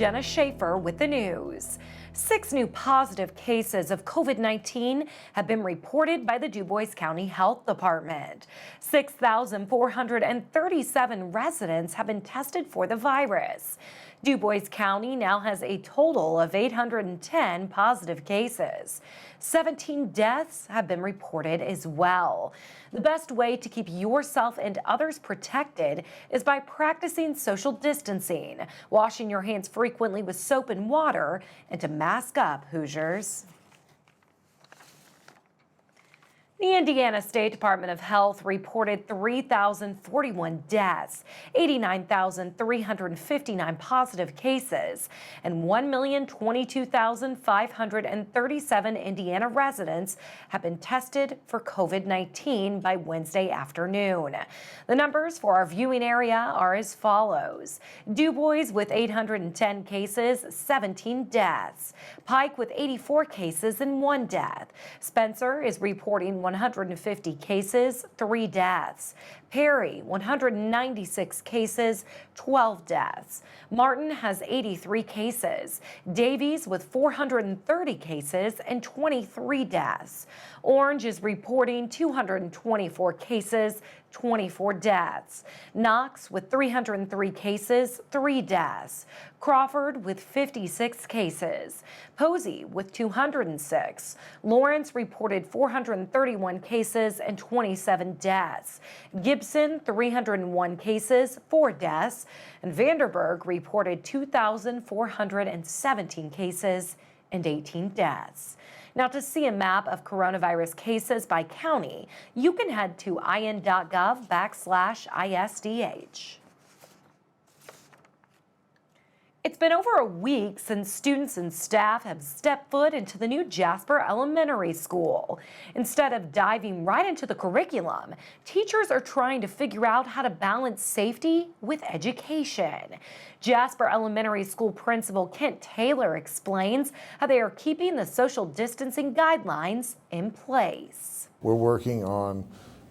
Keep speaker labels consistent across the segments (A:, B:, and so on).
A: Jenna Schaffer with the news. 6 new positive cases of COVID-19 have been reported by the DuBois County Health Department. 6,437 residents have been tested for the virus. DuBois County now has a total of 810 positive cases. 17 deaths have been reported as well. The best way to keep yourself and others protected is by practicing social distancing, washing your hands frequently with soap and water, and to mask up, Hoosiers. The Indiana State Department of Health reported 3,041 deaths, 89,359 positive cases, and 1,022,537 Indiana residents have been tested for COVID-19 by Wednesday afternoon. The numbers for our viewing area are as follows. DuBois with 810 cases, 17 deaths. Pike with 84 cases and 1 death. Spencer is reporting 150 cases, 3 deaths. Perry, 196 cases, 12 deaths. Martin has 83 cases. Davies with 430 cases and 23 deaths. Orange is reporting 224 cases, 24 deaths. Knox with 303 cases, 3 deaths. Crawford with 56 cases. Posey with 206. Lawrence reported 431 cases and 27 deaths. Gibson, 301 cases, 4 deaths. And Vanderburg reported 2,417 cases and 18 deaths. Now, to see a map of coronavirus cases by county, you can head to in.gov/ISDH. It's been over a week since students and staff have stepped foot into the new Jasper Elementary School. Instead of diving right into the curriculum, teachers are trying to figure out how to balance safety with education. Jasper Elementary School Principal Kent Taylor explains how they are keeping the social distancing guidelines in place.
B: We're working on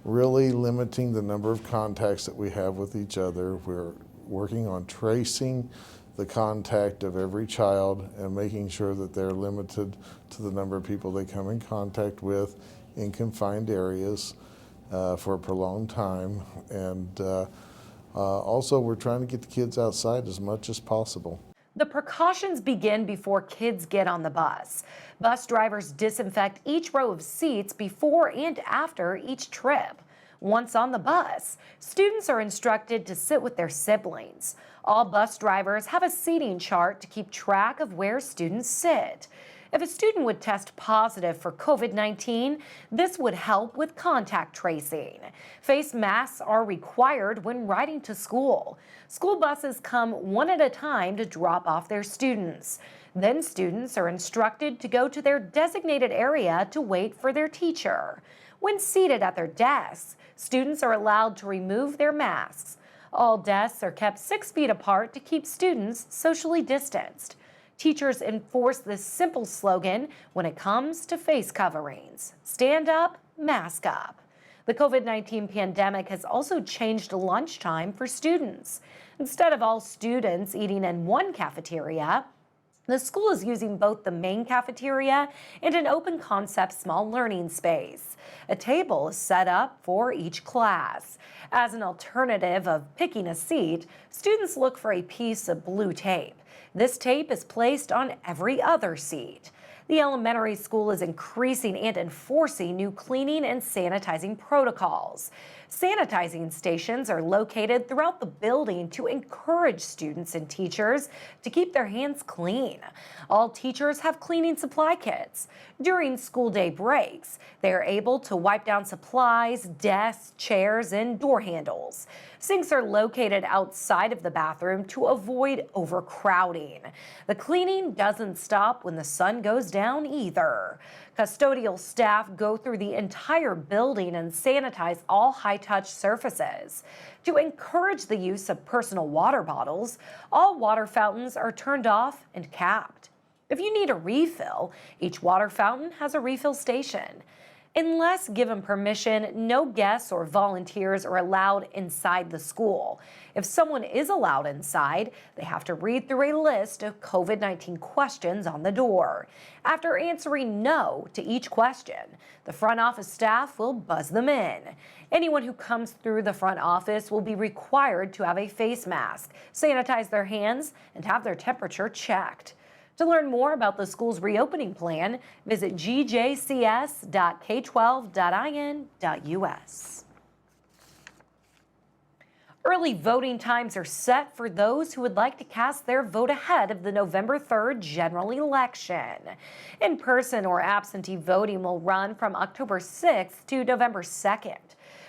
B: really limiting the number of contacts that we have with each other. We're working on tracing the contact of every child and making sure that they're limited to the number of people they come in contact with in confined areas for a prolonged time. And also we're trying to get the kids outside as much as possible.
A: The precautions begin before kids get on the bus. Bus drivers disinfect each row of seats before and after each trip. Once on the bus, students are instructed to sit with their siblings. All bus drivers have a seating chart to keep track of where students sit. If a student would test positive for COVID-19, this would help with contact tracing. Face masks are required when riding to school. School buses come one at a time to drop off their students. Then students are instructed to go to their designated area to wait for their teacher. When seated at their desks, students are allowed to remove their masks. All desks are kept 6 feet apart to keep students socially distanced. Teachers enforce this simple slogan when it comes to face coverings: stand up, mask up. The COVID-19 pandemic has also changed lunchtime for students. Instead of all students eating in one cafeteria, the school is using both the main cafeteria and an open concept small learning space. A table is set up for each class. As an alternative of picking a seat, students look for a piece of blue tape. This tape is placed on every other seat. The elementary school is increasing and enforcing new cleaning and sanitizing protocols. Sanitizing stations are located throughout the building to encourage students and teachers to keep their hands clean. All teachers have cleaning supply kits. During school day breaks, they are able to wipe down supplies, desks, chairs, and door handles. Sinks are located outside of the bathroom to avoid overcrowding. The cleaning doesn't stop when the sun goes down either. Custodial staff go through the entire building and sanitize all high-touch surfaces. To encourage the use of personal water bottles, all water fountains are turned off and capped. If you need a refill, each water fountain has a refill station. Unless given permission, no guests or volunteers are allowed inside the school. If someone is allowed inside, they have to read through a list of COVID-19 questions on the door. After answering no to each question, the front office staff will buzz them in. Anyone who comes through the front office will be required to have a face mask, sanitize their hands, and have their temperature checked. To learn more about the school's reopening plan, visit gjcs.k12.in.us. Early voting times are set for those who would like to cast their vote ahead of the November 3rd general election. In-person or absentee voting will run from October 6th to November 2nd.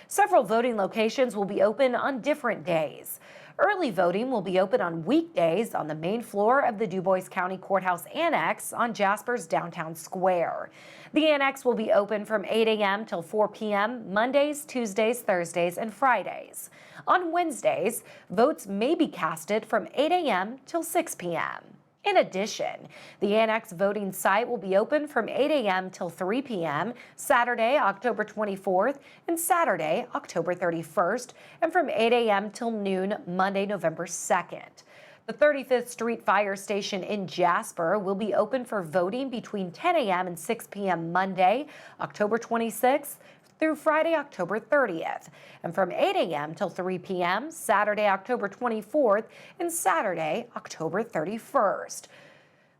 A: Several voting locations will be open on different days. Early voting will be open on weekdays on the main floor of the Dubois County Courthouse Annex on Jasper's downtown square. The annex will be open from 8 a.m. till 4 p.m. Mondays, Tuesdays, Thursdays, and Fridays. On Wednesdays, votes may be casted from 8 a.m. till 6 p.m. In addition, the Annex voting site will be open from 8 a.m. till 3 p.m. Saturday, October 24th, and Saturday, October 31st, and from 8 a.m. till noon Monday, November 2nd. The 35th Street Fire Station in Jasper will be open for voting between 10 a.m. and 6 p.m. Monday, October 26th, through Friday, October 30th, and from 8 a.m. till 3 p.m. Saturday, October 24th, and Saturday, October 31st.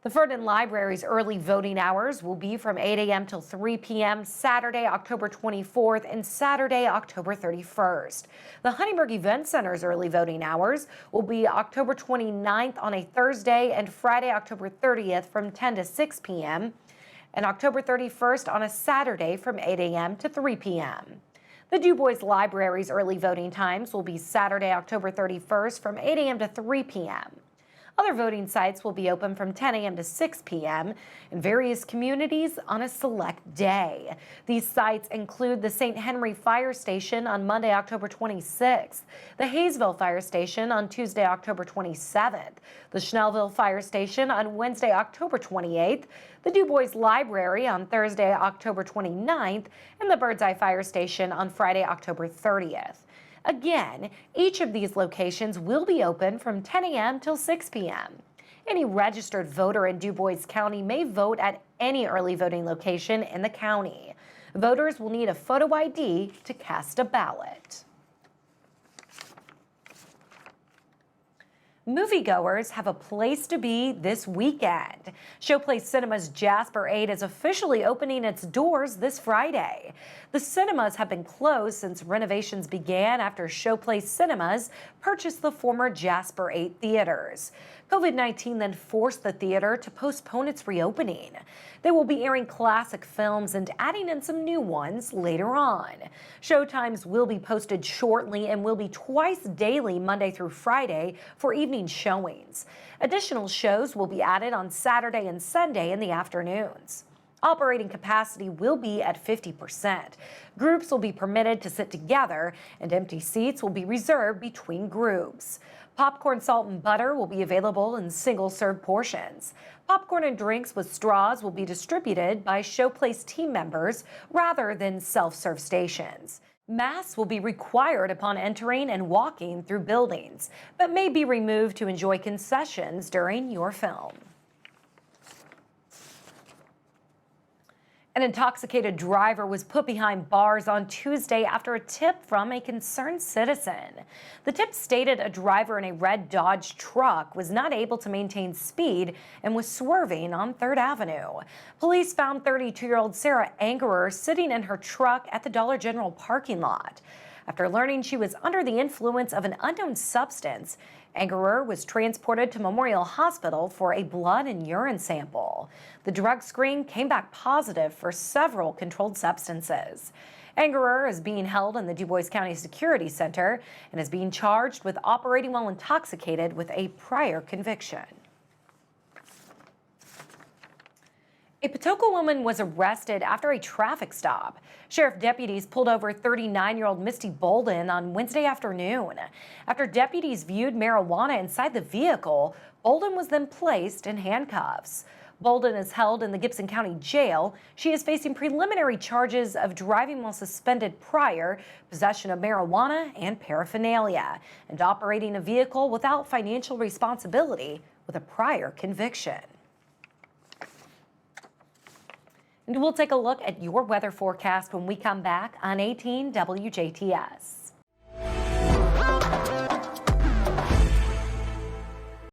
A: The Ferdinand Library's early voting hours will be from 8 a.m. till 3 p.m. Saturday, October 24th, and Saturday, October 31st. The Huntingburg Event Center's early voting hours will be October 29th on a Thursday and Friday, October 30th from 10 to 6 p.m. and October 31st on a Saturday from 8 a.m. to 3 p.m. The Dubois Library's early voting times will be Saturday, October 31st from 8 a.m. to 3 p.m. Other voting sites will be open from 10 a.m. to 6 p.m. in various communities on a select day. These sites include the St. Henry Fire Station on Monday, October 26th, the Hayesville Fire Station on Tuesday, October 27th, the Schnellville Fire Station on Wednesday, October 28th, the Dubois Library on Thursday, October 29th, and the Birdseye Fire Station on Friday, October 30th. Again, each of these locations will be open from 10 a.m. till 6 p.m. Any registered voter in Dubois County may vote at any early voting location in the county. Voters will need a photo ID to cast a ballot. Moviegoers have a place to be this weekend. Showplace Cinemas Jasper 8 is officially opening its doors this Friday. The cinemas have been closed since renovations began after Showplace Cinemas purchased the former Jasper 8 theaters. COVID-19 then forced the theater to postpone its reopening. They will be airing classic films and adding in some new ones later on. Showtimes will be posted shortly and will be twice daily, Monday through Friday, for evening showings. Additional shows will be added on Saturday and Sunday in the afternoons. Operating capacity will be at 50%. Groups will be permitted to sit together, and empty seats will be reserved between groups. Popcorn, salt, and butter will be available in single-serve portions. Popcorn and drinks with straws will be distributed by Showplace team members rather than self-serve stations. Masks will be required upon entering and walking through buildings, but may be removed to enjoy concessions during your film. An intoxicated driver was put behind bars on Tuesday after a tip from a concerned citizen. The tip stated a driver in a red Dodge truck was not able to maintain speed and was swerving on 3rd Avenue. Police found 32-year-old Sarah Angerer sitting in her truck at the Dollar General parking lot. After learning she was under the influence of an unknown substance, Angerer was transported to Memorial Hospital for a blood and urine sample. The drug screen came back positive for several controlled substances. Angerer is being held in the Dubois County Security Center and is being charged with operating while intoxicated with a prior conviction. A Patoka woman was arrested after a traffic stop. Sheriff deputies pulled over 39-year-old Misty Bolden on Wednesday afternoon. After deputies viewed marijuana inside the vehicle, Bolden was then placed in handcuffs. Bolden is held in the Gibson County Jail. She is facing preliminary charges of driving while suspended prior, possession of marijuana and paraphernalia, and operating a vehicle without financial responsibility with a prior conviction. And we'll take a look at your weather forecast when we come back on 18 WJTS.